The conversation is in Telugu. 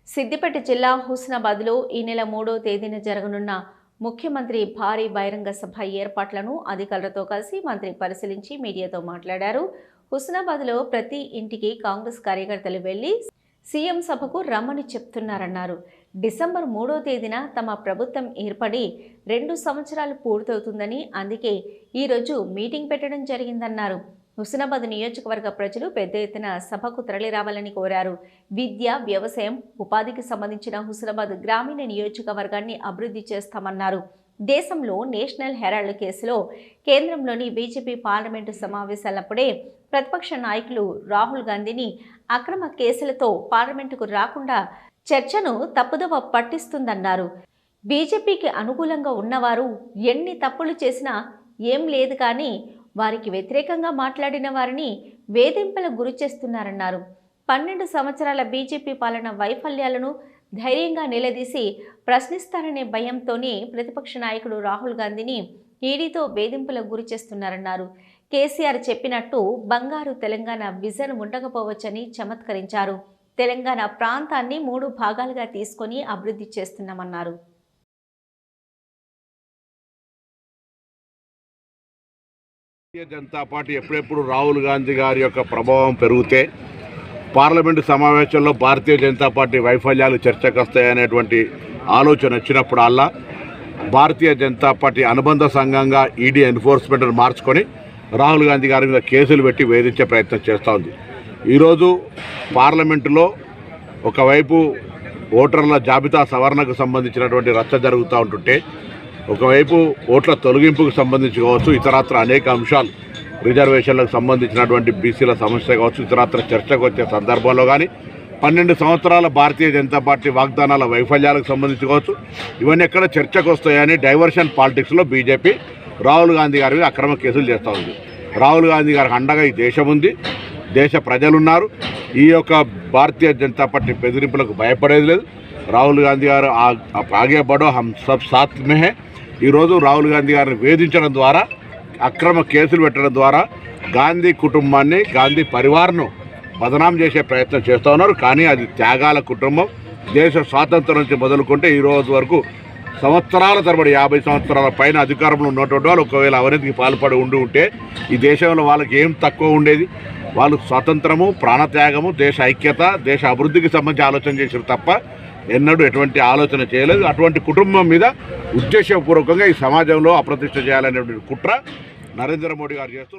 సిద్దిపేట జిల్లా హుస్నాబాద్లో ఈ నెల 3వ తేదీన జరగనున్న ముఖ్యమంత్రి భారీ బహిరంగ సభ ఏర్పాట్లను అధికారులతో కలిసి మంత్రి పరిశీలించి మీడియాతో మాట్లాడారు. హుస్నాబాద్లో ప్రతి ఇంటికి కాంగ్రెస్ కార్యకర్తలు వెళ్లి సీఎం సభకు రమ్మని చెప్తున్నారన్నారు. డిసెంబర్ 3వ తేదీన తమ ప్రభుత్వం ఏర్పడి 2 సంవత్సరాలు పూర్తవుతుందని, అందుకే ఈరోజు మీటింగ్ పెట్టడం జరిగిందన్నారు. హుస్నాబాద్ నియోజకవర్గ ప్రజలు పెద్ద ఎత్తున సభకు తరలిరావాలని కోరారు. విద్య, వ్యవసాయం, ఉపాధికి సంబంధించిన హుస్నాబాద్ గ్రామీణ నియోజకవర్గాన్ని అభివృద్ధి చేస్తామన్నారు. దేశంలో నేషనల్ హెరాల్డ్ కేసులో కేంద్రంలోని బీజేపీ పార్లమెంటు సమావేశాలప్పుడే ప్రతిపక్ష నాయకులు రాహుల్ గాంధీని అక్రమ కేసులతో పార్లమెంటుకు రాకుండా చర్చను తప్పుదోవ పట్టిస్తుందన్నారు. బీజేపీకి అనుకూలంగా ఉన్నవారు ఎన్ని తప్పులు చేసినా ఏం లేదు, కానీ వారికి వ్యతిరేకంగా మాట్లాడిన వారిని వేధింపులకు గురి చేస్తున్నారన్నారు. 12 సంవత్సరాల బీజేపీ పాలన వైఫల్యాలను ధైర్యంగా నిలదీసి ప్రశ్నిస్తారనే భయంతోనే ప్రతిపక్ష నాయకుడు రాహుల్ గాంధీని ఈడీతో వేధింపులకు గురి చేస్తున్నారన్నారు. కేసీఆర్ చెప్పినట్టు బంగారు తెలంగాణ విజన్ ఉండకపోవచ్చని చమత్కరించారు. తెలంగాణ ప్రాంతాన్ని 3 భాగాలుగా తీసుకొని అభివృద్ధి చేస్తున్నామన్నారు. భారతీయ జనతా పార్టీ ఎప్పుడెప్పుడు రాహుల్ గాంధీ గారి యొక్క ప్రభావం పెరిగితే పార్లమెంటు సమావేశంలో భారతీయ జనతా పార్టీ వైఫల్యాలు చర్చకు వస్తాయనేటువంటి ఆలోచన వచ్చినప్పుడల్లా భారతీయ జనతా పార్టీ అనుబంధ సంఘంగా ఈడీ ఎన్ఫోర్స్మెంట్ను మార్చుకొని రాహుల్ గాంధీ గారి మీద కేసులు పెట్టి వేధించే ప్రయత్నం చేస్తూ ఉంది. ఈరోజు పార్లమెంటులో ఒకవైపు ఓటర్ల జాబితా సవరణకు సంబంధించినటువంటి రచ్చ జరుగుతూ ఉంటుంటే, ఒకవైపు ఓట్ల తొలగింపుకు సంబంధించి కావచ్చు, ఇతరత్ర అనేక అంశాలు, రిజర్వేషన్లకు సంబంధించినటువంటి బీసీల సమస్య కావచ్చు, ఇతరత్ర చర్చకు వచ్చే సందర్భంలో కానీ 12 సంవత్సరాల భారతీయ జనతా పార్టీ వాగ్దానాల వైఫల్యాలకు సంబంధించి కావచ్చు, ఇవన్నీ ఎక్కడ చర్చకు వస్తాయని డైవర్షన్ పాలిటిక్స్లో బీజేపీ రాహుల్ గాంధీ గారి మీద అక్రమ కేసులు చేస్తూ ఉంది. రాహుల్ గాంధీ గారికి అండగా ఈ దేశం ఉంది, దేశ ప్రజలున్నారు. ఈ యొక్క భారతీయ జనతా పార్టీ బెదిరింపులకు భయపడేది లేదు. రాహుల్ గాంధీ గారు ఆగే బడో హమ్ సబ్ సాత్ మే హై. ఈరోజు రాహుల్ గాంధీ గారిని వేధించడం ద్వారా, అక్రమ కేసులు పెట్టడం ద్వారా గాంధీ కుటుంబాన్ని, గాంధీ పరివార్ను బదనాం చేసే ప్రయత్నం చేస్తూ ఉన్నారు. కానీ అది త్యాగాల కుటుంబం. దేశ స్వాతంత్రం నుంచి మొదలుకుంటే ఈ రోజు వరకు సంవత్సరాల తరబడి 50 సంవత్సరాల పైన అధికారంలో ఉన్నటువంటి వాళ్ళు ఒకవేళ అవినీతికి పాల్పడి ఉంటే ఈ దేశంలో వాళ్ళకి ఏం తక్కువ ఉండేది? వాళ్ళు స్వాతంత్రము, ప్రాణత్యాగము, దేశ ఐక్యత, దేశ అభివృద్ధికి సంబంధించి ఆలోచన చేశారు తప్ప ఎన్నడూ ఎటువంటి ఆలోచన చేయలేదు. అటువంటి కుటుంబం మీద ఉద్దేశపూర్వకంగా ఈ సమాజంలో అప్రతిష్ట చేయాలనేటువంటి కుట్ర నరేంద్ర మోడీ గారు చేస్తూ